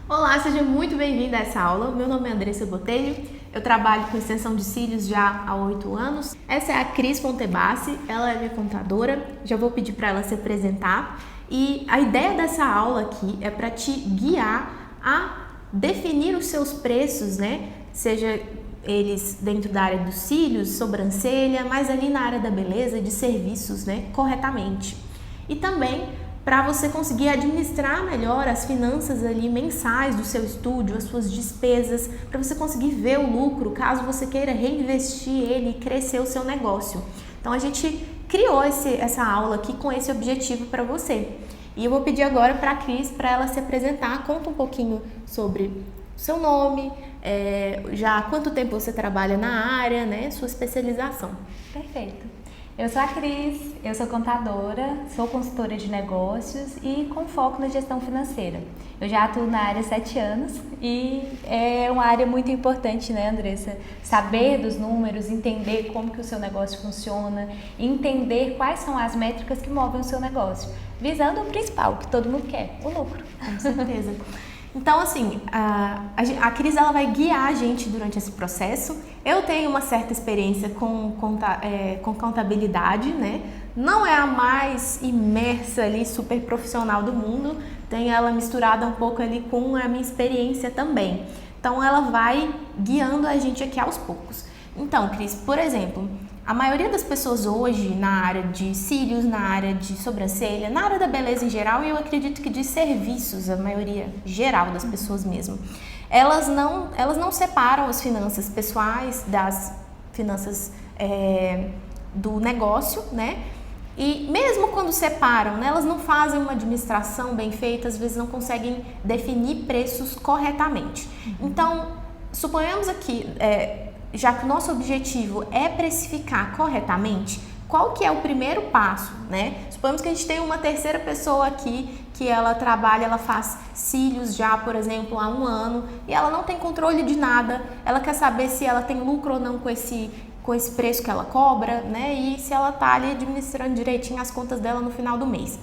Olá, seja muito bem-vinda a essa aula. Meu nome é Andressa Botelho, eu trabalho com extensão de cílios já há 8 anos. Essa é a Cris Pontebassi, ela é minha contadora, já vou pedir para ela se apresentar. E a ideia dessa aula aqui é para te guiar a definir os seus preços, né? Seja eles dentro da área dos cílios, sobrancelha, mas ali na área da beleza, de serviços, né? Corretamente. E também para você conseguir administrar melhor as finanças ali mensais do seu estúdio, as suas despesas, para você conseguir ver o lucro, caso você queira reinvestir ele e crescer o seu negócio. Então a gente criou essa aula aqui com esse objetivo para você. E eu vou pedir agora para a Cris, para ela se apresentar, conta um pouquinho sobre o seu nome, já há quanto tempo você trabalha na área, né, sua especialização. Perfeito. Eu sou a Cris, eu sou contadora, sou consultora de negócios e com foco na gestão financeira. Eu já atuo na área há 7 anos e é uma área muito importante, né, Andressa? Saber dos números, entender como que o seu negócio funciona, entender quais são as métricas que movem o seu negócio, visando o principal, que todo mundo quer, o lucro. Com certeza. Então, assim, a Cris ela vai guiar a gente durante esse processo. Eu tenho uma certa experiência com contabilidade, né? Não é a mais imersa ali, super profissional do mundo. Tenho ela misturada um pouco ali com a minha experiência também. Então, ela vai guiando a gente aqui aos poucos. Então, Cris, por exemplo, a maioria das pessoas hoje na área de cílios, na área de sobrancelha, na área da beleza em geral, e eu acredito que de serviços, a maioria geral das pessoas mesmo, elas não separam as finanças pessoais das finanças do negócio, né? E mesmo quando separam, né, elas não fazem uma administração bem feita, às vezes não conseguem definir preços corretamente. Então, suponhamos aqui, já que o nosso objetivo é precificar corretamente, qual que é o primeiro passo, né? Suponhamos que a gente tem uma terceira pessoa aqui que ela trabalha, ela faz cílios já, por exemplo, há 1 ano e ela não tem controle de nada, ela quer saber se ela tem lucro ou não com esse preço que ela cobra, né? E se ela tá ali administrando direitinho as contas dela no final do mês.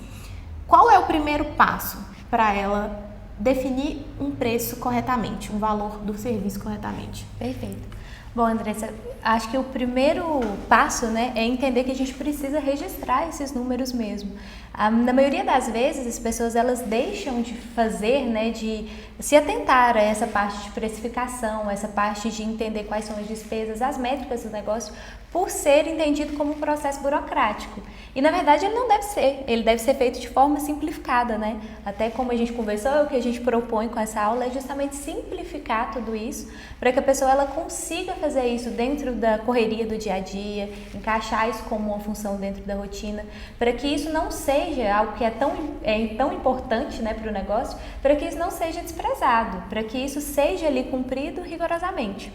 Qual é o primeiro passo para ela definir um preço corretamente, um valor do serviço corretamente? Perfeito. Bom, Andressa, acho que o primeiro passo, né, é entender que a gente precisa registrar esses números mesmo. Na maioria das vezes, as pessoas elas deixam de fazer, né, de se atentar a essa parte de precificação, essa parte de entender quais são as despesas, as métricas do negócio, por ser entendido como um processo burocrático. E na verdade ele deve ser feito de forma simplificada, né? Até como a gente conversou, o que a gente propõe com essa aula é justamente simplificar tudo isso, para que a pessoa ela consiga fazer isso dentro da correria do dia a dia, encaixar isso como uma função dentro da rotina, para que isso não seja algo que é tão importante, né, para o negócio, para que isso não seja desprezado, para que isso seja ali cumprido rigorosamente.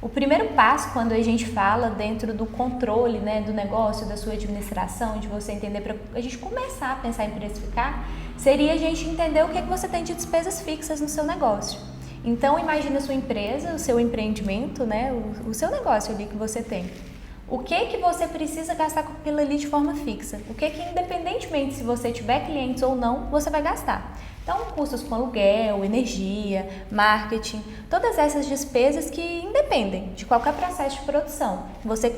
O primeiro passo, quando a gente fala dentro do controle, né, do negócio, da sua administração, de você entender, para a gente começar a pensar em precificar, seria a gente entender o que você tem de despesas fixas no seu negócio. Então, imagine a sua empresa, o seu empreendimento, né, o seu negócio ali que você tem. O que você precisa gastar com aquilo ali de forma fixa? O que independentemente se você tiver clientes ou não, você vai gastar? Então, custos com aluguel, energia, marketing, todas essas despesas que independem de qualquer processo de produção. Você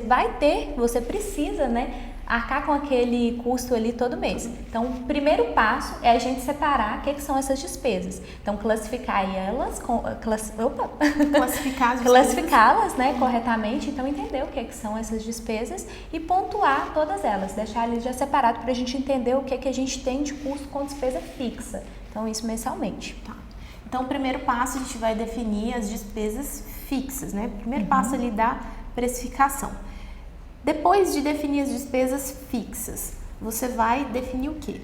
precisa, né, arcar com aquele custo ali todo mês. Então, o primeiro passo é a gente separar o que são essas despesas. Então, classificá-las, né, corretamente. Então, entender o que são essas despesas e pontuar todas elas. Deixar ali já separado para a gente entender o que a gente tem de custo com despesa fixa. Então, isso mensalmente. Tá. Então, o primeiro passo a gente vai definir as despesas fixas, né? Primeiro passo ali da precificação. Depois de definir as despesas fixas, você vai definir o quê?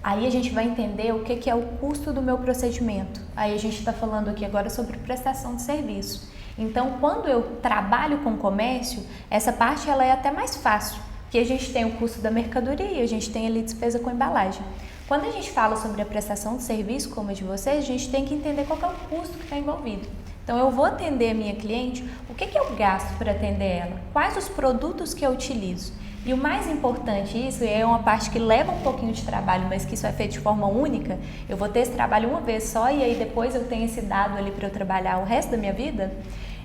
Aí a gente vai entender o que é o custo do meu procedimento. Aí a gente está falando aqui agora sobre prestação de serviço. Então, quando eu trabalho com comércio, essa parte ela é até mais fácil, porque a gente tem o custo da mercadoria, a gente tem ali despesa com embalagem. Quando a gente fala sobre a prestação de serviço, como a de vocês, a gente tem que entender qual é o custo que está envolvido. Então, eu vou atender a minha cliente, o que eu gasto para atender ela? Quais os produtos que eu utilizo? E o mais importante, isso é uma parte que leva um pouquinho de trabalho, mas que isso é feito de forma única, eu vou ter esse trabalho uma vez só e aí depois eu tenho esse dado ali para eu trabalhar o resto da minha vida,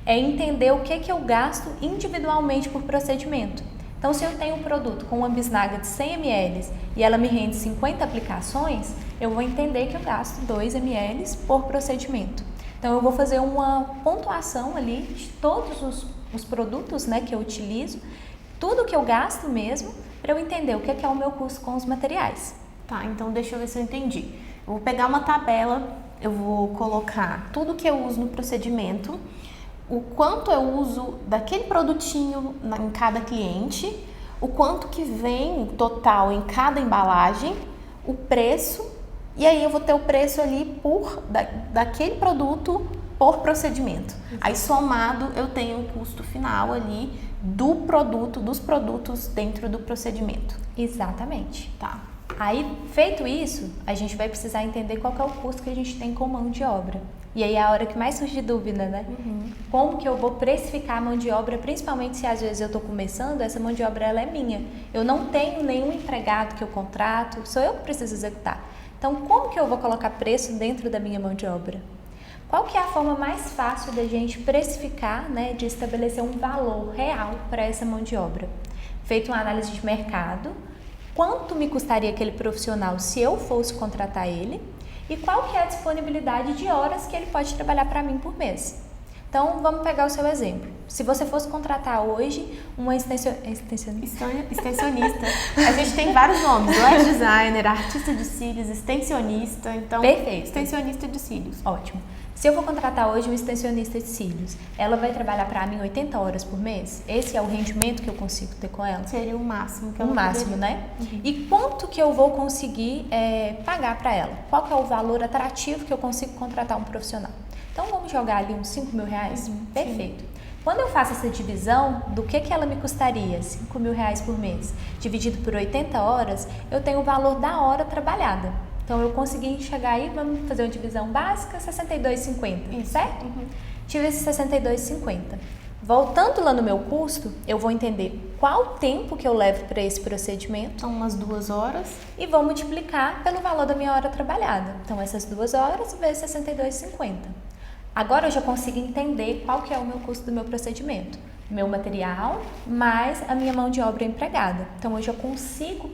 é entender o que eu gasto individualmente por procedimento. Então, se eu tenho um produto com uma bisnaga de 100 ml e ela me rende 50 aplicações, eu vou entender que eu gasto 2 ml por procedimento. Então, eu vou fazer uma pontuação ali de todos os produtos, né, que eu utilizo, tudo que eu gasto mesmo, para eu entender o que é o meu custo com os materiais. Tá, então deixa eu ver se eu entendi. Eu vou pegar uma tabela, eu vou colocar tudo que eu uso no procedimento, o quanto eu uso daquele produtinho em cada cliente, o quanto que vem total em cada embalagem, o preço, e aí eu vou ter o preço ali daquele produto por procedimento. Aí somado eu tenho o custo final ali dos produtos dentro do procedimento. Exatamente. Tá. Aí, feito isso, a gente vai precisar entender qual que é o custo que a gente tem com mão de obra. E aí é a hora que mais surge dúvida, né? Como que eu vou precificar a mão de obra, principalmente se às vezes eu estou começando, essa mão de obra ela é minha. Eu não tenho nenhum empregado que eu contrato, sou eu que preciso executar. Então, como que eu vou colocar preço dentro da minha mão de obra? Qual que é a forma mais fácil da gente precificar, né, de estabelecer um valor real para essa mão de obra? Feito uma análise de mercado, quanto me custaria aquele profissional se eu fosse contratar ele e qual que é a disponibilidade de horas que ele pode trabalhar para mim por mês. Então, vamos pegar o seu exemplo. Se você fosse contratar hoje uma extensionista. A gente tem vários nomes, lash designer, artista de cílios, extensionista, então... Perfeito. Extensionista de cílios. Ótimo. Se eu vou contratar hoje uma extensionista de cílios, ela vai trabalhar para mim 80 horas por mês? Esse é o rendimento que eu consigo ter com ela? Seria o máximo que ela máximo, né? E quanto que eu vou conseguir pagar para ela? Qual que é o valor atrativo que eu consigo contratar um profissional? Então, vamos jogar ali uns 5 mil reais? Perfeito. Sim. Quando eu faço essa divisão do que ela me custaria, 5 mil reais por mês, dividido por 80 horas, eu tenho o valor da hora trabalhada. Então, eu consegui chegar aí, vamos fazer uma divisão básica, 62,50, certo? Tive esse 62,50. Voltando lá no meu custo, eu vou entender qual tempo que eu levo para esse procedimento. São umas 2 horas. E vou multiplicar pelo valor da minha hora trabalhada. Então, essas 2 horas vezes 62,50. Agora eu já consigo entender qual que é o meu custo do meu procedimento. Meu material mais a minha mão de obra empregada. Então, eu já consigo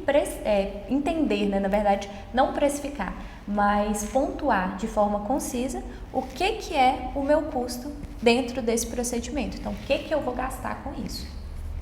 entender, né? Na verdade, não precificar, mas pontuar de forma concisa o que é o meu custo dentro desse procedimento. Então, o que eu vou gastar com isso.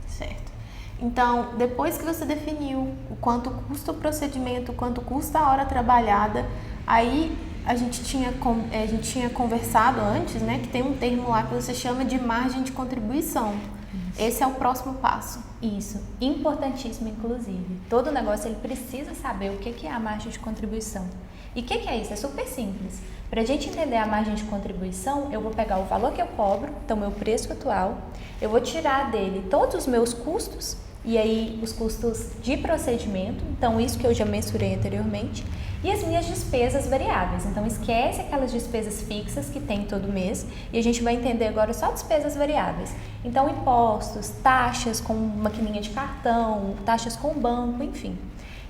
Certo. Então, depois que você definiu o quanto custa o procedimento, o quanto custa a hora trabalhada, aí a gente tinha conversado antes, né, que tem um termo lá que você chama de margem de contribuição. Isso. Esse é o próximo passo. Isso, importantíssimo inclusive. Todo negócio ele precisa saber o que é a margem de contribuição. E o que é isso? É super simples. Para a gente entender a margem de contribuição, eu vou pegar o valor que eu cobro, então meu preço atual, eu vou tirar dele todos os meus custos, e aí os custos de procedimento, então isso que eu já mensurei anteriormente, e as minhas despesas variáveis. Então esquece aquelas despesas fixas que tem todo mês e a gente vai entender agora só despesas variáveis. Então impostos, taxas com maquininha de cartão, taxas com banco, enfim.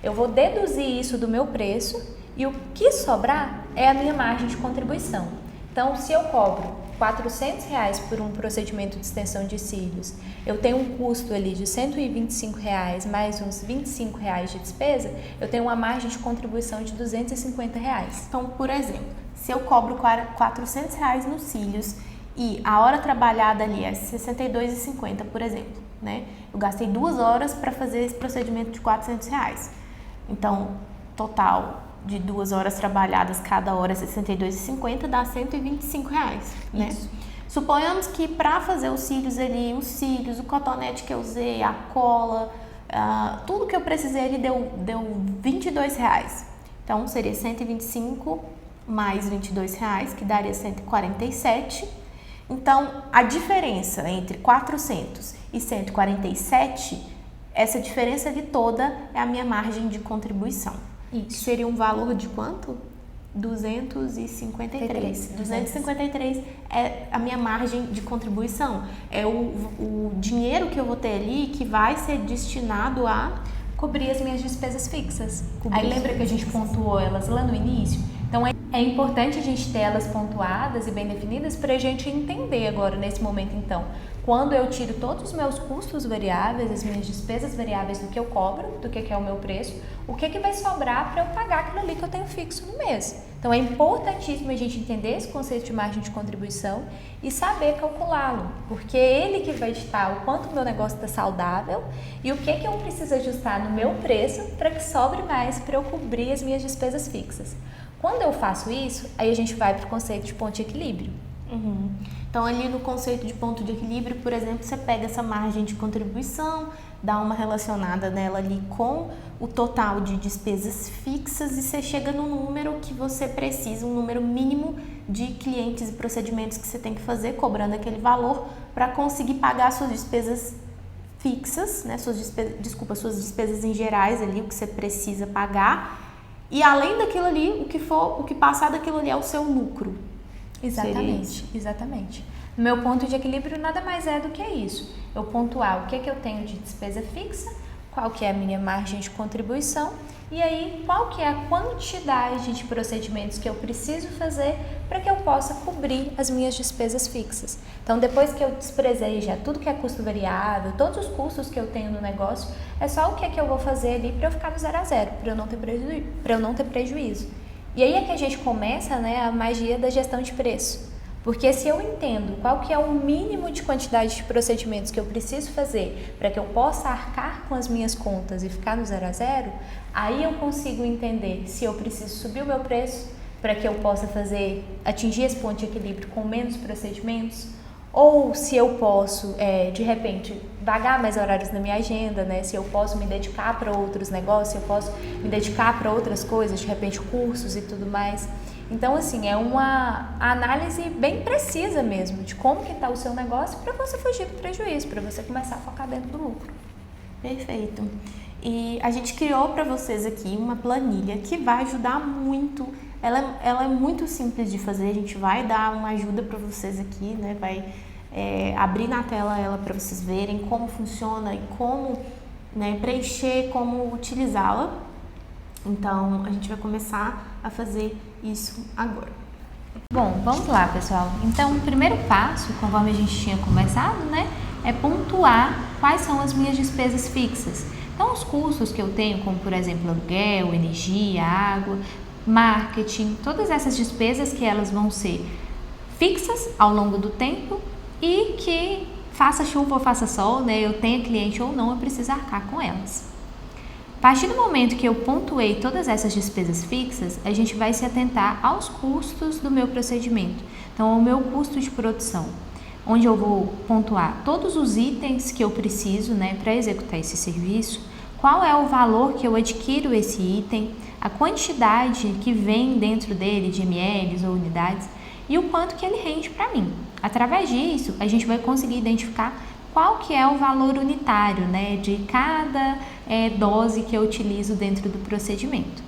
Eu vou deduzir isso do meu preço e o que sobrar é a minha margem de contribuição. Então se eu cobro R$400 por um procedimento de extensão de cílios, eu tenho um custo ali de R$125 mais uns R$25 de despesa, eu tenho uma margem de contribuição de R$250. Então, por exemplo, se eu cobro R$400 nos cílios e a hora trabalhada ali é R$62,50, por exemplo, né? Eu gastei 2 horas para fazer esse procedimento de R$400. Então, total de 2 horas trabalhadas, cada hora é R$62,50, dá R$125, né? Isso. Suponhamos que para fazer os cílios ali, o cotonete que eu usei, a cola, tudo que eu precisei ali deu R$22. Então, seria 125 mais R$22, que daria 147. Então, a diferença entre 400 e 147, essa diferença ali toda é a minha margem de contribuição. Isso. Seria um valor de quanto? 253. 253 é a minha margem de contribuição. É o dinheiro que eu vou ter ali que vai ser destinado a cobrir as minhas despesas fixas. Aí lembra que a gente pontuou elas lá no início? Então é importante a gente ter elas pontuadas e bem definidas para a gente entender agora, nesse momento então. Quando eu tiro todos os meus custos variáveis, as minhas despesas variáveis do que eu cobro, do que é o meu preço, o que vai sobrar para eu pagar aquilo ali que eu tenho fixo no mês. Então é importantíssimo a gente entender esse conceito de margem de contribuição e saber calculá-lo, porque é ele que vai ditar o quanto o meu negócio está saudável e o que eu preciso ajustar no meu preço para que sobre mais para eu cobrir as minhas despesas fixas. Quando eu faço isso, aí a gente vai para o conceito de ponto de equilíbrio. Uhum. Então, ali no conceito de ponto de equilíbrio, por exemplo, você pega essa margem de contribuição, dá uma relacionada nela ali com o total de despesas fixas e você chega no número que você precisa, um número mínimo de clientes e procedimentos que você tem que fazer, cobrando aquele valor para conseguir pagar suas despesas fixas, né? Suas despesas em gerais ali, o que você precisa pagar. E além daquilo ali, o que passar daquilo ali é o seu lucro. Exatamente. No meu ponto de equilíbrio nada mais é do que isso. Eu pontuar o que eu tenho de despesa fixa, qual que é a minha margem de contribuição e aí qual que é a quantidade de procedimentos que eu preciso fazer para que eu possa cobrir as minhas despesas fixas. Então, depois que eu desprezei já tudo que é custo variável, todos os custos que eu tenho no negócio, é só o que eu vou fazer ali para eu ficar no 0 a 0, para eu não ter prejuízo. E aí é que a gente começa, né, a magia da gestão de preço. Porque se eu entendo qual que é o mínimo de quantidade de procedimentos que eu preciso fazer para que eu possa arcar com as minhas contas e ficar no 0 a 0, aí eu consigo entender se eu preciso subir o meu preço para que eu possa atingir esse ponto de equilíbrio com menos procedimentos, ou se eu posso, de repente, vagar mais horários na minha agenda, né? Se eu posso me dedicar para outros negócios, se eu posso me dedicar para outras coisas, de repente cursos e tudo mais. Então, assim, é uma análise bem precisa mesmo de como que está o seu negócio para você fugir do prejuízo, para você começar a focar dentro do lucro. Perfeito. E a gente criou para vocês aqui uma planilha que vai ajudar muito. Ela é muito simples de fazer, a gente vai dar uma ajuda para vocês aqui, né? Vai abrir na tela ela para vocês verem como funciona e como, né, preencher, como utilizá-la. Então, a gente vai começar a fazer isso agora. Bom, vamos lá, pessoal. Então, o primeiro passo, conforme a gente tinha conversado, né, é pontuar quais são as minhas despesas fixas. Então, os custos que eu tenho, como por exemplo, aluguel, energia, água, marketing, todas essas despesas que elas vão ser fixas ao longo do tempo e que faça chuva ou faça sol, né, eu tenha cliente ou não, eu preciso arcar com elas. A partir do momento que eu pontuei todas essas despesas fixas, a gente vai se atentar aos custos do meu procedimento. Então, ao meu custo de produção, onde eu vou pontuar todos os itens que eu preciso, né, para executar esse serviço, qual é o valor que eu adquiro esse item, a quantidade que vem dentro dele de ml ou unidades e o quanto que ele rende para mim. Através disso, a gente vai conseguir identificar qual que é o valor unitário, né, de cada dose que eu utilizo dentro do procedimento.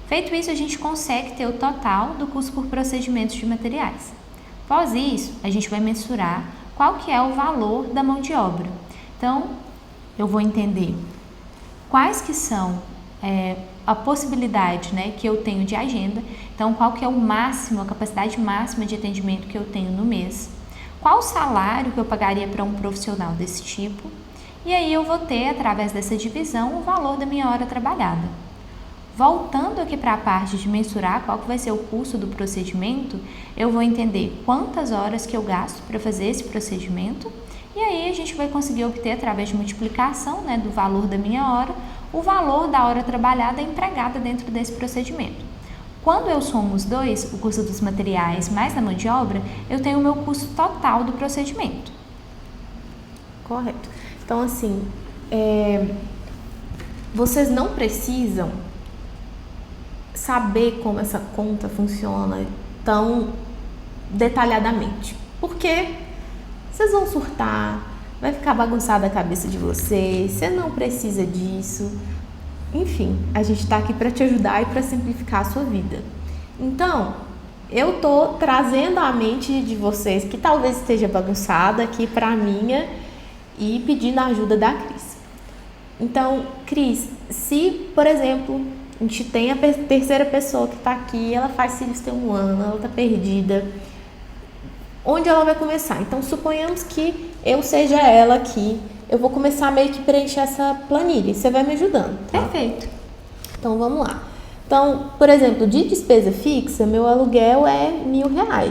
Feito isso, a gente consegue ter o total do custo por procedimentos de materiais. Após isso, a gente vai mensurar qual que é o valor da mão de obra. Então, eu vou entender quais que são a possibilidade, né, que eu tenho de agenda. Então, qual que é o máximo, a capacidade máxima de atendimento que eu tenho no mês. Qual o salário que eu pagaria para um profissional desse tipo? E aí eu vou ter, através dessa divisão, o valor da minha hora trabalhada. Voltando aqui para a parte de mensurar qual que vai ser o custo do procedimento, eu vou entender quantas horas que eu gasto para fazer esse procedimento e aí a gente vai conseguir obter, através de multiplicação, né, do valor da minha hora, o valor da hora trabalhada empregada dentro desse procedimento. Quando eu somo os dois, o custo dos materiais mais a mão de obra, eu tenho o meu custo total do procedimento. Correto. Então, assim, vocês não precisam saber como essa conta funciona tão detalhadamente, porque vocês vão surtar, vai ficar bagunçada a cabeça de vocês, você não precisa disso. Enfim, a gente está aqui para te ajudar e para simplificar a sua vida. Então, eu tô trazendo a mente de vocês, que talvez esteja bagunçada, aqui pra minha e pedindo a ajuda da Cris. Então, Cris, se, por exemplo, a gente tem a terceira pessoa que tá aqui, ela faz cílios tem 1 ano, ela tá perdida, onde ela vai começar? Então, suponhamos que eu seja ela aqui, eu vou começar meio que preencher essa planilha, você vai me ajudando, tá? Perfeito. Então, vamos lá. Então, por exemplo, de despesa fixa, meu aluguel é R$1.000.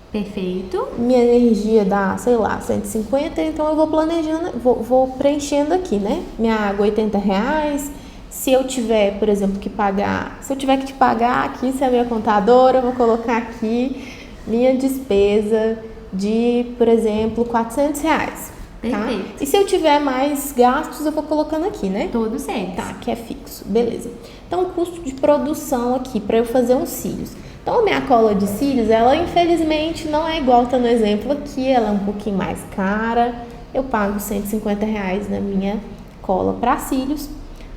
Perfeito. Minha energia dá, sei lá, 150, então eu vou planejando, vou preenchendo aqui, né? Minha água, R$80. Se eu tiver, por exemplo, que pagar, se eu tiver que te pagar aqui, se é a minha contadora, eu vou colocar aqui minha despesa de, por exemplo, R$400. Tá? E se eu tiver mais gastos, eu vou colocando aqui, né? Todos eles. Tá, que é fixo. Beleza. Então, o custo de produção aqui, para eu fazer uns cílios. Então, a minha cola de cílios, ela infelizmente não é igual, tá no exemplo aqui, ela é um pouquinho mais cara. Eu pago R$150 na minha cola para cílios.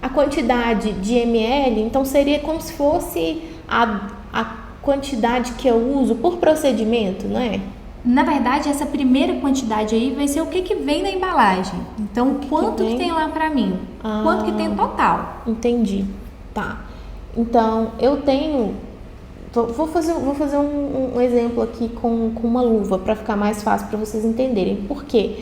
A quantidade de ml, então, seria como se fosse a quantidade que eu uso por procedimento, não é? Na verdade, essa primeira quantidade aí vai ser o que vem na embalagem. Então, quanto que tem lá pra mim? Quanto que tem total? Entendi. Tá. Então, eu tenho... Vou fazer um exemplo aqui com uma luva para ficar mais fácil para vocês entenderem. Por quê?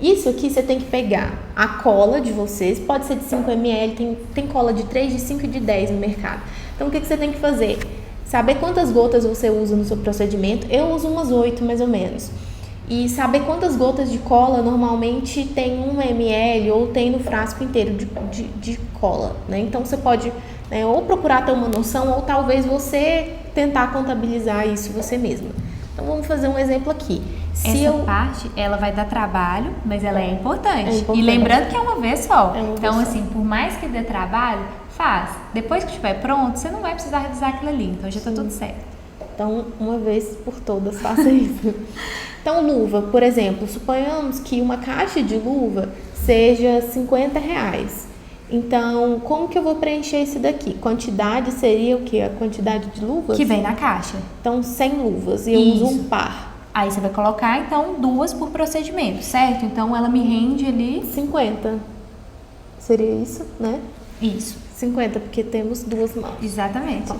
Isso aqui você tem que pegar a cola de vocês, pode ser de 5 ml, tem cola de 3, de 5 e de 10 no mercado. Então, o que você tem que fazer? Saber quantas gotas você usa no seu procedimento. Eu uso umas 8, mais ou menos. E saber quantas gotas de cola normalmente tem 1 ml ou tem no frasco inteiro de cola, né? Então, você pode, né, ou procurar ter uma noção ou talvez você tentar contabilizar isso você mesma. Então, vamos fazer um exemplo aqui. Essa parte, ela vai dar trabalho, mas ela é importante. E lembrando que é uma vez só. Então, assim, por mais que dê trabalho, faz. Depois que estiver pronto, você não vai precisar revisar aquilo ali. Então, já tá tudo certo. Então, uma vez por todas, faça isso. Então, luva, por exemplo, suponhamos que uma caixa de luva seja R$50. Então, como que eu vou preencher isso daqui? Quantidade seria o quê? A quantidade de luvas? Que vem na caixa. Então, 100 luvas e eu uso um par. Aí você vai colocar, então, 2 por procedimento, certo? Então, ela me rende ali... 50. Seria isso, né? Isso. 50, porque temos 2 mãos. Exatamente.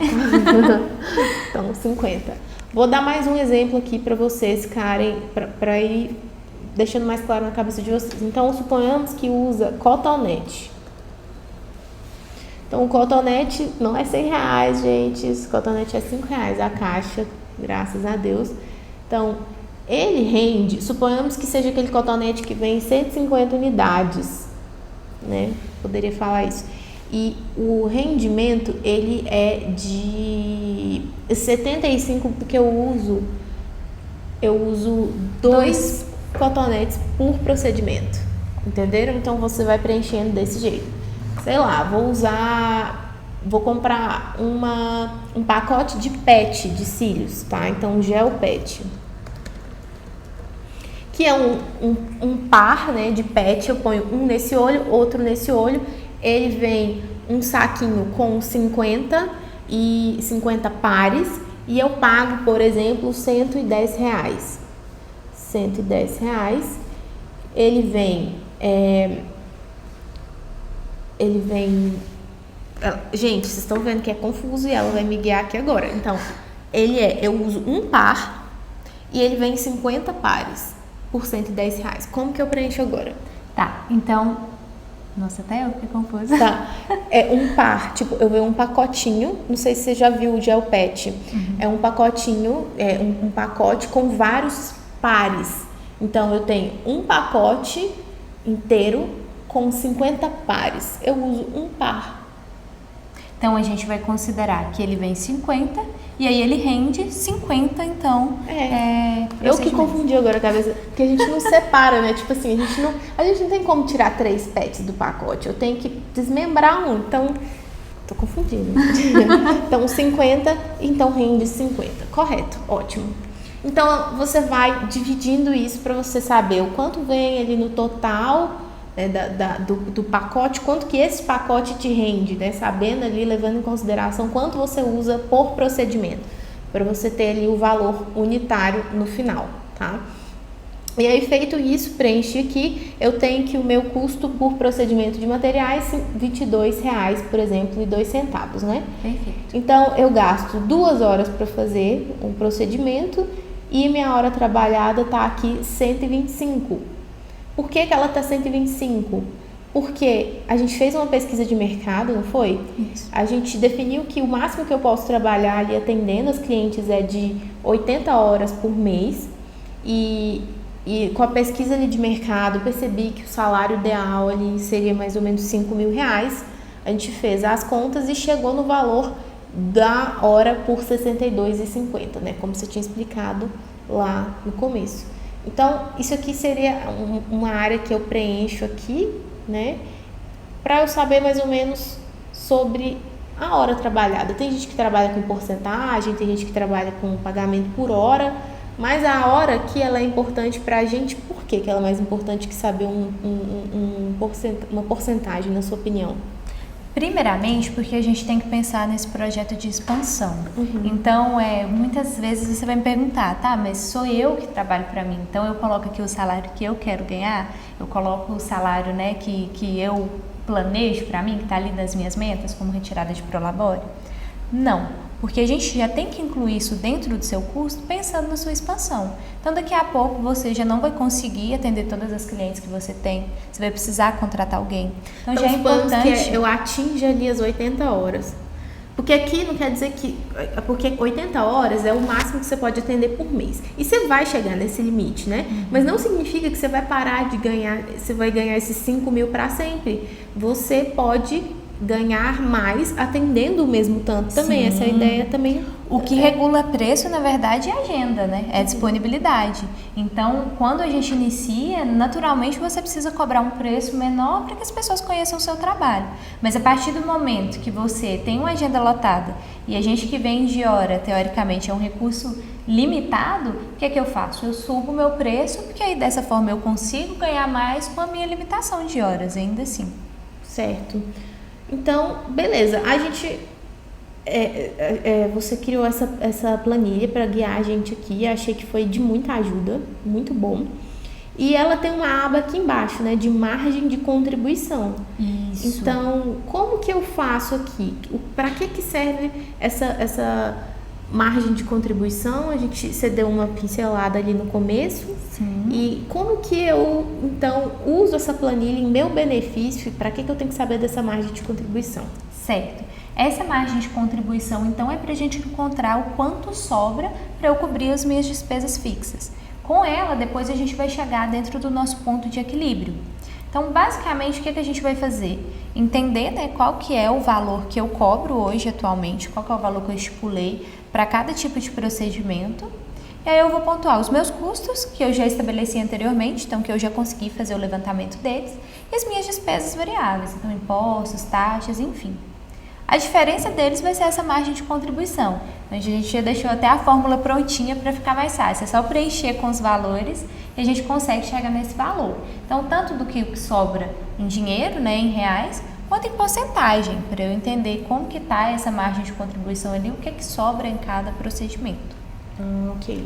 Então, 50. Vou dar mais um exemplo aqui para vocês ficarem, para ir deixando mais claro na cabeça de vocês. Então, suponhamos que usa cotonete. Então, o cotonete não é R$100, gente. Esse cotonete é R$5 a caixa, graças a Deus. Então, ele rende, suponhamos que seja aquele cotonete que vem em 150 unidades, né? Poderia falar isso. E o rendimento, ele é de 75, porque eu uso 2 cotonetes por procedimento. Entenderam? Então, você vai preenchendo desse jeito. Sei lá, vou comprar um pacote de PET de cílios, tá? Então, gel PET. Que é um par, né, de PET, eu ponho um nesse olho, outro nesse olho. Ele vem um saquinho com 50 pares e eu pago, por exemplo, R$110. R$110. Ele vem... Gente, vocês estão vendo que é confuso e ela vai me guiar aqui agora. Então, eu uso um par e ele vem 50 pares por R$110. Como que eu preencho agora? Tá, então... Nossa, até eu fiquei confusa. Tá, é um par, tipo, eu vejo um pacotinho, não sei se você já viu o gel PET. É um pacotinho, um pacote com vários pares. Então, eu tenho um pacote inteiro com 50 pares. Eu uso um par. Então, a gente vai considerar que ele vem 50 e aí ele rende 50, então... Eu que confundi agora a cabeça, porque a gente não separa, né? Tipo assim, a gente não tem como tirar 3 pets do pacote. Eu tenho que desmembrar um, então... Tô confundindo. Então, 50, então rende 50. Correto, ótimo. Então, você vai dividindo isso para você saber o quanto vem ali no total, né, do pacote, quanto que esse pacote te rende, né? Sabendo ali, levando em consideração quanto você usa por procedimento, para você ter ali o valor unitário no final, tá? E aí, feito isso, preenchi aqui, eu tenho que o meu custo por procedimento de materiais, R$22, por exemplo, e 2 centavos, né? Perfeito. Então, eu gasto 2 horas para fazer um procedimento e minha hora trabalhada está aqui 125. Por que ela está 125? Porque a gente fez uma pesquisa de mercado, não foi? Isso. A gente definiu que o máximo que eu posso trabalhar ali atendendo as clientes é de 80 horas por mês e com a pesquisa ali de mercado, percebi que o salário ideal ali seria mais ou menos R$5.000. A gente fez as contas e chegou no valor da hora por R$62,50, né? Como você tinha explicado lá no começo. Então, isso aqui seria uma área que eu preencho aqui, né? Para eu saber mais ou menos sobre a hora trabalhada. Tem gente que trabalha com porcentagem, tem gente que trabalha com pagamento por hora, mas a hora aqui ela é importante para a gente. Por que ela é mais importante que saber uma porcentagem, na sua opinião? Primeiramente, porque a gente tem que pensar nesse projeto de expansão. Então, muitas vezes você vai me perguntar, tá, mas sou eu que trabalho para mim, então eu coloco aqui o salário que eu quero ganhar, eu coloco o salário, né, que eu planejo para mim, que está ali nas minhas metas, como retirada de Prolabore? Não. Porque a gente já tem que incluir isso dentro do seu custo pensando na sua expansão. Então, daqui a pouco você já não vai conseguir atender todas as clientes que você tem. Você vai precisar contratar alguém. Então já é importante que eu atinja ali as 80 horas. Porque aqui não quer dizer que... Porque 80 horas é o máximo que você pode atender por mês. E você vai chegar nesse limite, né? Mas não significa que você vai parar de ganhar... Você vai ganhar esses 5 mil para sempre. Você pode ganhar mais atendendo o mesmo tanto também. Essa ideia também. O que regula preço, na verdade, é a agenda, né? É a disponibilidade. Então, quando a gente inicia, naturalmente você precisa cobrar um preço menor para que as pessoas conheçam o seu trabalho. Mas a partir do momento que você tem uma agenda lotada e a gente que vende hora, teoricamente, é um recurso limitado, o que é que eu faço? Eu subo o meu preço, porque aí dessa forma eu consigo ganhar mais com a minha limitação de horas, ainda assim. Certo. Então, beleza, a gente, você criou essa planilha para guiar a gente aqui, achei que foi de muita ajuda, muito bom. E ela tem uma aba aqui embaixo, né, de margem de contribuição. Isso. Então, como que eu faço aqui? Para que serve essa margem de contribuição? Você deu uma pincelada ali no começo. Sim. E como que eu, então, uso essa planilha em meu benefício? Para que eu tenho que saber dessa margem de contribuição? Certo. Essa margem de contribuição, então, é para a gente encontrar o quanto sobra para eu cobrir as minhas despesas fixas. Com ela, depois a gente vai chegar dentro do nosso ponto de equilíbrio. Então, basicamente, o que a gente vai fazer? Entender, né, qual que é o valor que eu cobro hoje, atualmente, qual que é o valor que eu estipulei para cada tipo de procedimento. E aí eu vou pontuar os meus custos, que eu já estabeleci anteriormente, então que eu já consegui fazer o levantamento deles, e as minhas despesas variáveis, então impostos, taxas, enfim. A diferença deles vai ser essa margem de contribuição. A gente já deixou até a fórmula prontinha para ficar mais fácil. É só preencher com os valores e a gente consegue chegar nesse valor. Então, tanto do que sobra em dinheiro, né, em reais, quanto em porcentagem, para eu entender como que está essa margem de contribuição ali, o que é que sobra em cada procedimento. Ok.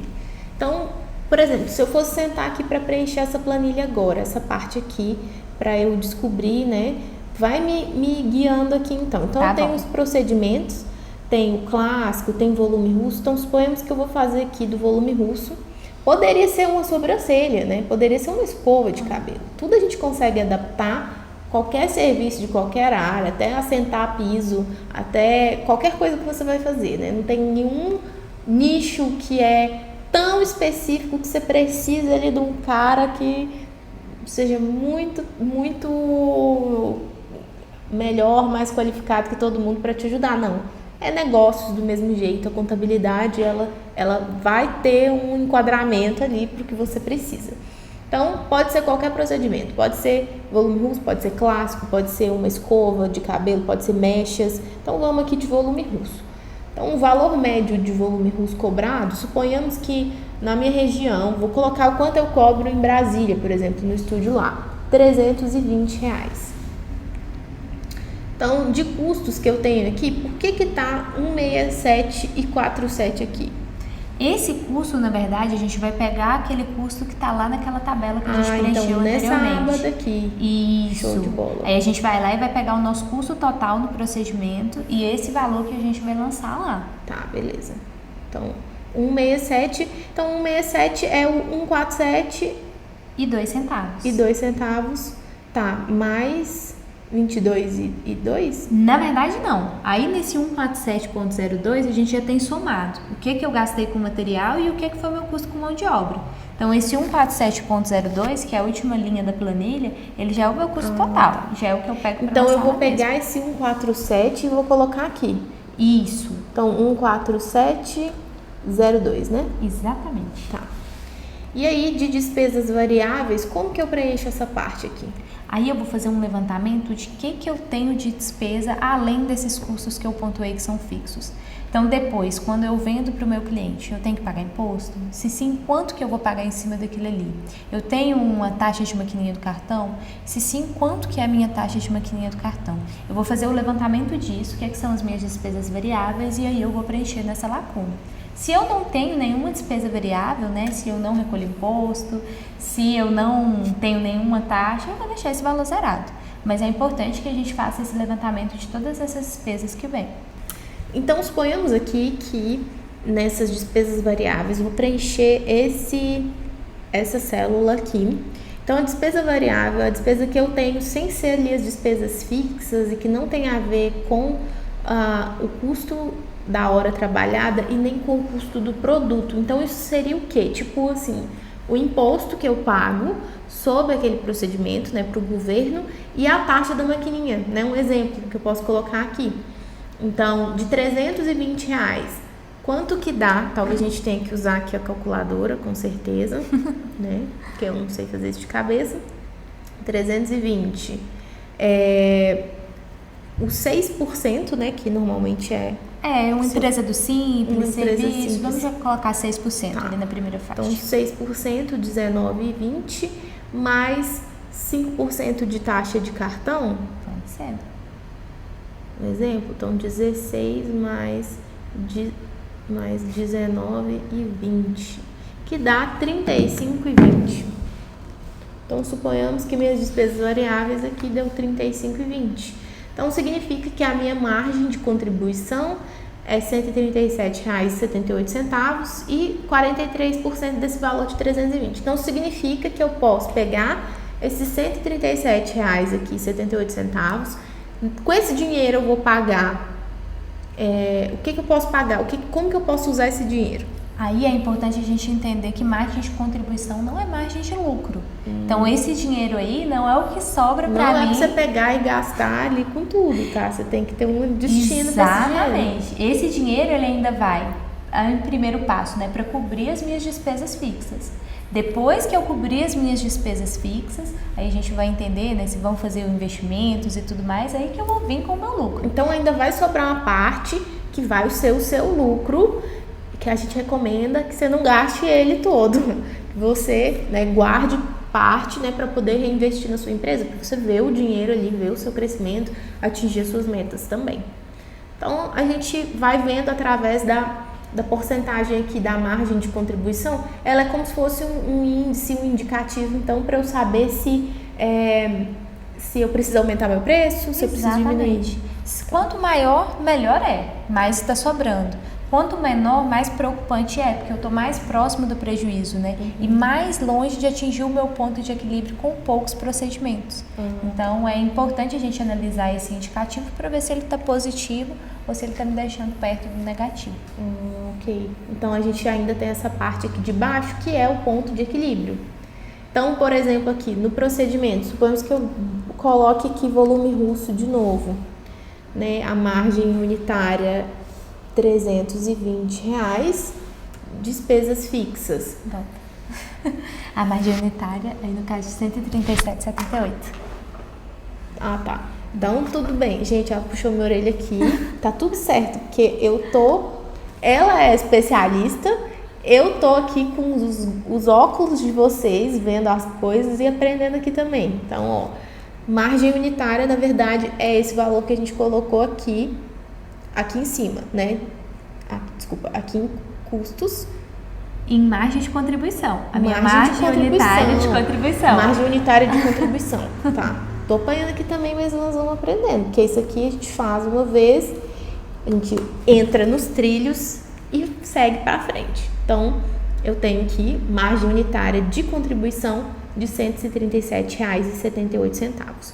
Então, por exemplo, se eu fosse sentar aqui para preencher essa planilha agora, essa parte aqui, para eu descobrir, né, vai me guiando aqui então. Então, eu tenho os procedimentos, tem o clássico, tem volume russo. Então, suponhamos que eu vou fazer aqui do volume russo. Poderia ser uma sobrancelha, né? Poderia ser uma escova de cabelo. Tudo a gente consegue adaptar, qualquer serviço de qualquer área, até assentar piso, até qualquer coisa que você vai fazer, né? Não tem nenhum nicho que é tão específico que você precisa ali de um cara que seja muito, muito melhor, mais qualificado que todo mundo para te ajudar. Não, é negócios do mesmo jeito. A contabilidade ela vai ter um enquadramento ali para o que você precisa. Então, pode ser qualquer procedimento, pode ser volume russo, pode ser clássico, pode ser uma escova de cabelo, pode ser mechas. Então, vamos aqui de volume russo. Então, o valor médio de volume russo cobrado, suponhamos que na minha região, vou colocar o quanto eu cobro em Brasília, por exemplo, no estúdio lá, R$320. Então, de custos que eu tenho aqui, por que tá 167 e 47 aqui? Esse custo, na verdade, a gente vai pegar aquele custo que está lá naquela tabela que a gente preencheu então nessa anteriormente. aba daqui. Isso. Show de bola. Aí a gente vai lá e vai pegar o nosso custo total no procedimento e esse valor que a gente vai lançar lá. Tá, beleza. Então, 167. Então, 167 é o 147 e 2 centavos. E 2 centavos. Tá, mais 22 e 2? Na verdade, não. Aí, nesse 147,02, a gente já tem somado o que eu gastei com material e o que foi meu custo com mão de obra. Então, esse 147,02, que é a última linha da planilha, ele já é o meu custo total. Já é o que eu pego para Então, eu vou pegar esse 147 e vou colocar aqui. Isso. Então, 147,02, né? Exatamente. Tá. E aí, de despesas variáveis, como que eu preencho essa parte aqui? Aí eu vou fazer um levantamento de que eu tenho de despesa além desses custos que eu pontuei que são fixos. Então, depois, quando eu vendo para o meu cliente, eu tenho que pagar imposto? Se sim, quanto que eu vou pagar em cima daquilo ali? Eu tenho uma taxa de maquininha do cartão? Se sim, quanto que é a minha taxa de maquininha do cartão? Eu vou fazer o levantamento disso, que são as minhas despesas variáveis, e aí eu vou preencher nessa lacuna. Se eu não tenho nenhuma despesa variável, né, se eu não recolho imposto, se eu não tenho nenhuma taxa, eu vou deixar esse valor zerado. Mas é importante que a gente faça esse levantamento de todas essas despesas que vêm. Então, suponhamos aqui que nessas despesas variáveis, eu vou preencher essa célula aqui. Então, a despesa variável é a despesa que eu tenho sem ser ali as despesas fixas e que não tem a ver com o custo da hora trabalhada e nem com o custo do produto. Então, isso seria o quê? Tipo assim, o imposto que eu pago sobre aquele procedimento, né, para o governo e a taxa da maquininha, né? Um exemplo que eu posso colocar aqui. Então, de R$320, quanto que dá? Talvez a gente tenha que usar aqui a calculadora, com certeza, né? Porque eu não sei fazer isso de cabeça. 320. O 6%, né, que normalmente uma empresa do Simples, serviço, simples. Vamos já colocar 6% ali na primeira faixa. Então, 6%, R$19,20, mais 5% de taxa de cartão. Pode ser. Um exemplo, então 16 mais 19,20, que dá 35,20. Então, suponhamos que minhas despesas variáveis aqui deu 35,20. Então, significa que a minha margem de contribuição é R$ 137,78 e 43% desse valor de 320. Então, significa que eu posso pegar esses R$ 137,78 aqui, 78 centavos. Com esse dinheiro eu vou pagar. O que eu posso pagar? Como que eu posso usar esse dinheiro? Aí é importante a gente entender que margem de contribuição não é margem de lucro. Então, esse dinheiro aí não é o que sobra para mim. Não é pra você pegar e gastar ali com tudo, tá? Você tem que ter um destino para esse dinheiro. Exatamente. Esse dinheiro ele ainda vai, em primeiro passo, né, para cobrir as minhas despesas fixas. Depois que eu cobrir as minhas despesas fixas, aí a gente vai entender, né, se vão fazer investimentos e tudo mais, aí que eu vou vir com o meu lucro. Então, ainda vai sobrar uma parte que vai ser o seu lucro, que a gente recomenda que você não gaste ele todo. Você, né, guarde parte, né, para poder reinvestir na sua empresa, para você ver o dinheiro ali, ver o seu crescimento, atingir as suas metas também. Então, a gente vai vendo através da porcentagem aqui da margem de contribuição, ela é como se fosse um índice, um indicativo, então, para eu saber se eu preciso aumentar meu preço, se eu preciso diminuir. Quanto maior, melhor mais está sobrando. Quanto menor, mais preocupante porque eu estou mais próximo do prejuízo, né? E mais longe de atingir o meu ponto de equilíbrio com poucos procedimentos. Então, é importante a gente analisar esse indicativo para ver se ele está positivo ou se ele está me deixando perto do negativo. Ok. Então, a gente ainda tem essa parte aqui de baixo, que é o ponto de equilíbrio. Então, por exemplo, aqui no procedimento, suponhamos que eu coloque aqui volume russo de novo, né? A margem unitária R$320, despesas fixas. Bom, a margem unitária, aí no caso de 137,78. Ah, tá. Então, tudo bem. Gente, ela puxou minha orelha aqui. Tá tudo certo, porque ela é especialista eu tô aqui com os óculos de vocês, vendo as coisas e aprendendo aqui também. Então, ó, margem unitária, na verdade, é esse valor que a gente colocou aqui em cima, né? Aqui em custos. Em margem de contribuição. A minha margem unitária de contribuição. Margem unitária de contribuição, tá. Tô apanhando aqui também, mas nós vamos aprendendo. Porque isso aqui a gente faz uma vez, a gente entra nos trilhos e segue para frente. Então, eu tenho aqui margem unitária de contribuição de R$ 137,78.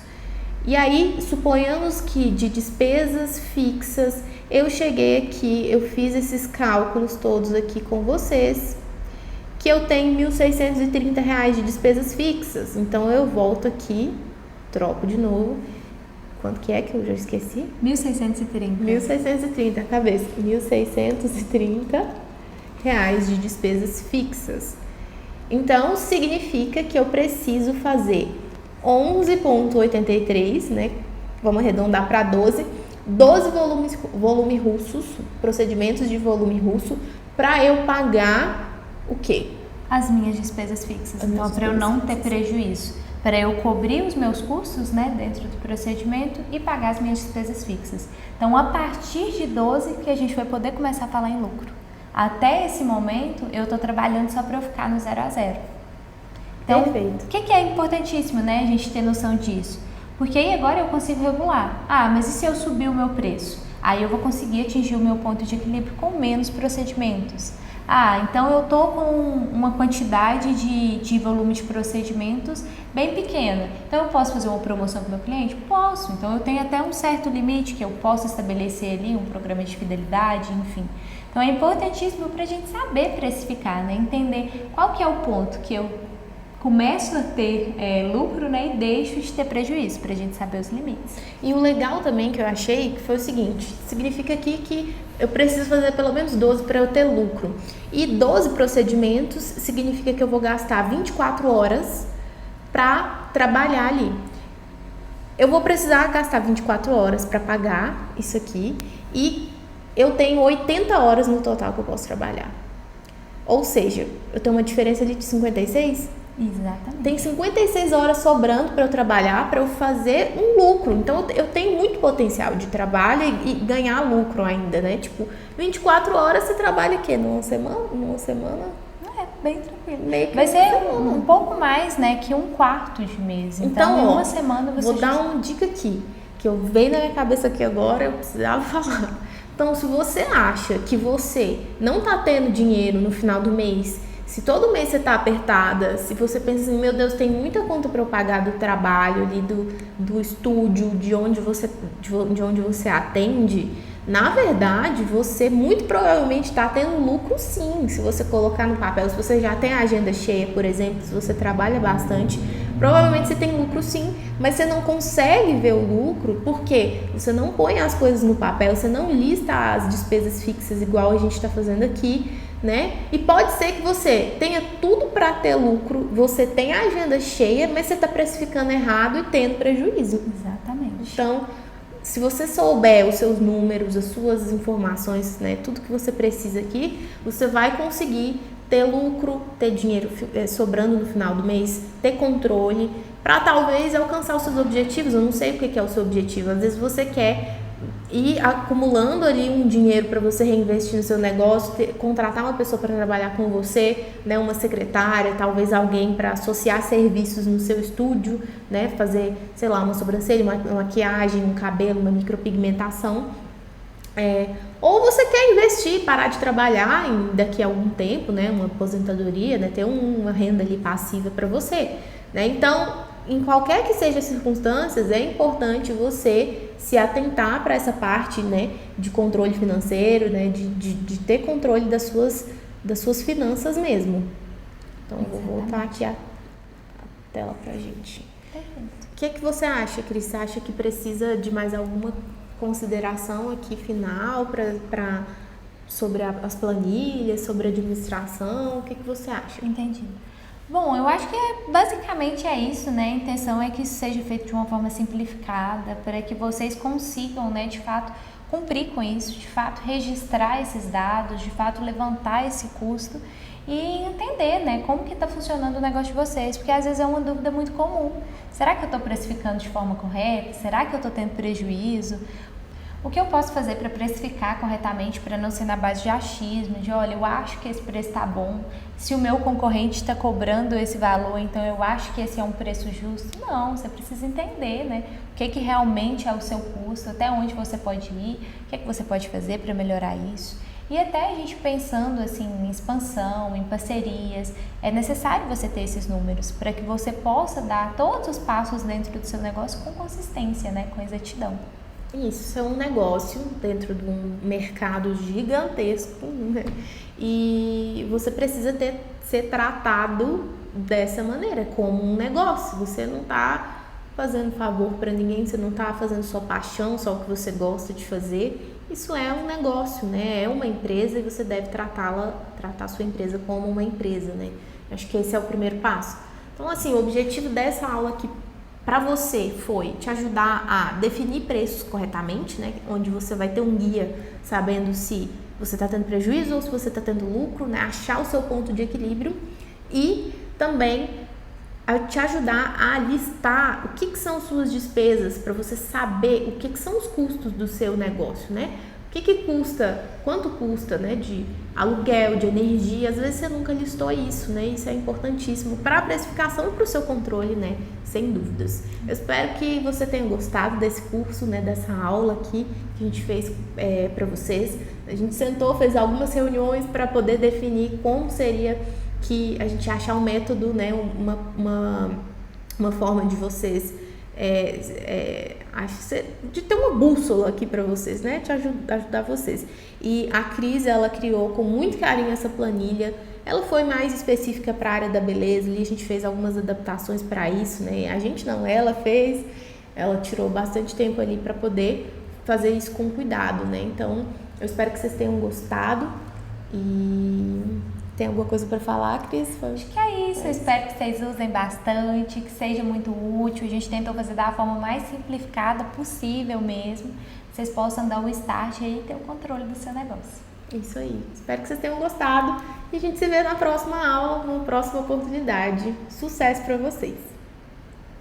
E aí, suponhamos que de despesas fixas, eu cheguei aqui, eu fiz esses cálculos todos aqui com vocês, que eu tenho R$ 1.630 de despesas fixas. Então, eu volto aqui, troco de novo. Quanto que é que eu já esqueci? 1.630. 1.630, cabeça. R$ 1.630 de despesas fixas. Então, significa que eu preciso fazer 11,83, né? Vamos arredondar para 12 volume russos, procedimentos de volume russo, para eu pagar o quê? As minhas despesas fixas. Então, para eu não ter prejuízo. Para eu cobrir os meus custos, né, dentro do procedimento e pagar as minhas despesas fixas. Então, a partir de 12 que a gente vai poder começar a falar em lucro. Até esse momento, eu estou trabalhando só para eu ficar no 0 a 0. Então, Perfeito. O que é importantíssimo, né, a gente ter noção disso? Porque aí agora eu consigo regular. Ah, mas e se eu subir o meu preço? Aí eu vou conseguir atingir o meu ponto de equilíbrio com menos procedimentos. Ah, então eu tô com uma quantidade de volume de procedimentos bem pequena. Então eu posso fazer uma promoção para o meu cliente? Posso. Então eu tenho até um certo limite que eu posso estabelecer ali, um programa de fidelidade, enfim. Então é importantíssimo para a gente saber precificar, né? Entender qual que é o ponto que eu começo a ter lucro, né, e deixo de ter prejuízo, para a gente saber os limites. E o legal também que eu achei foi o seguinte, significa aqui que eu preciso fazer pelo menos 12 para eu ter lucro. E 12 procedimentos significa que eu vou gastar 24 horas para trabalhar ali. Eu vou precisar gastar 24 horas para pagar isso aqui e eu tenho 80 horas no total que eu posso trabalhar. Ou seja, eu tenho uma diferença ali de 56. Exatamente. Tem 56 horas sobrando para eu trabalhar, para eu fazer um lucro. Então, eu tenho muito potencial de trabalho e ganhar lucro ainda, né? Tipo, 24 horas você trabalha o quê? Numa semana? É, bem tranquilo. Meio que vai ser semana. um pouco mais, né, que um quarto de mês. Então, em uma semana você vou dar uma dica aqui, que eu veio na minha cabeça aqui agora, eu precisava falar. Então, se você acha que você não tá tendo dinheiro no final do mês, se todo mês você tá apertada, se você pensa assim, meu Deus, tem muita conta para eu pagar do trabalho ali, do estúdio, de onde você atende, na verdade, você muito provavelmente está tendo lucro sim, se você colocar no papel. Se você já tem a agenda cheia, por exemplo, se você trabalha bastante, provavelmente você tem lucro sim, mas você não consegue ver o lucro porque você não põe as coisas no papel, você não lista as despesas fixas igual a gente está fazendo aqui, né? E pode ser que você tenha tudo para ter lucro, você tem a agenda cheia, mas você está precificando errado e tendo prejuízo. Exatamente. Então, se você souber os seus números, as suas informações, né, tudo que você precisa aqui, você vai conseguir ter lucro, ter dinheiro sobrando no final do mês, ter controle, para talvez alcançar os seus objetivos. Eu não sei o que é o seu objetivo, às vezes você quer ir acumulando ali um dinheiro para você reinvestir no seu negócio, contratar uma pessoa para trabalhar com você, né, uma secretária, talvez alguém para associar serviços no seu estúdio, né, fazer, sei lá, uma sobrancelha, uma maquiagem, um cabelo, uma micropigmentação. Ou você quer investir, parar de trabalhar daqui a algum tempo, né, uma aposentadoria, né, ter uma renda ali passiva para você, né? Então, em qualquer que seja as circunstâncias, é importante você se atentar para essa parte, né, de controle financeiro, né, de ter controle das suas finanças mesmo. Então, eu vou voltar aqui a tela pra gente. O que você acha, Cris? Você acha que precisa de mais alguma consideração aqui final sobre as planilhas, sobre a administração? O que você acha? Entendi. Bom, eu acho que basicamente é isso, né? A intenção é que isso seja feito de uma forma simplificada, para que vocês consigam, né, de fato, cumprir com isso, de fato registrar esses dados, de fato levantar esse custo e entender, né, como que está funcionando o negócio de vocês, porque às vezes é uma dúvida muito comum. Será que eu estou precificando de forma correta? Será que eu estou tendo prejuízo? O que eu posso fazer para precificar corretamente, para não ser na base de achismo, de olha, eu acho que esse preço está bom, se o meu concorrente está cobrando esse valor, então eu acho que esse é um preço justo. Não, você precisa entender, né, o que realmente é o seu custo, até onde você pode ir, o que você pode fazer para melhorar isso. E até a gente pensando assim em expansão, em parcerias, é necessário você ter esses números para que você possa dar todos os passos dentro do seu negócio com consistência, né, com exatidão. Isso é um negócio dentro de um mercado gigantesco, né? E você precisa ser tratado dessa maneira, como um negócio. Você não está fazendo favor para ninguém, você não está fazendo sua paixão, só o que você gosta de fazer. Isso é um negócio, né? É uma empresa e você deve tratar a sua empresa como uma empresa, né? Acho que esse é o primeiro passo. Então, assim, o objetivo dessa aula aqui para você foi te ajudar a definir preços corretamente, né? Onde você vai ter um guia sabendo se você está tendo prejuízo ou se você está tendo lucro, né? Achar o seu ponto de equilíbrio e também a te ajudar a listar o que são suas despesas para você saber o que são os custos do seu negócio, né? O que custa, quanto custa, né, de aluguel, de energia, às vezes você nunca listou isso, né? Isso é importantíssimo para a precificação e para o seu controle, né? Sem dúvidas. Eu espero que você tenha gostado desse curso, né, dessa aula aqui que a gente fez para vocês. A gente sentou, fez algumas reuniões para poder definir como seria que a gente achar um método, né, uma forma de vocês de ter uma bússola aqui para vocês, né, de ajudar vocês. E a Cris, ela criou com muito carinho essa planilha. Ela foi mais específica para a área da beleza, e a gente fez algumas adaptações para isso, né? A gente não, ela fez, ela tirou bastante tempo ali para poder fazer isso com cuidado, né? Então, eu espero que vocês tenham gostado. E tem alguma coisa para falar, Cris? Acho que é isso. Eu espero que vocês usem bastante, que seja muito útil. A gente tentou fazer da forma mais simplificada possível mesmo. Vocês possam dar o start aí e ter o controle do seu negócio. Isso aí. Espero que vocês tenham gostado. E a gente se vê na próxima aula, numa próxima oportunidade. Sucesso para vocês!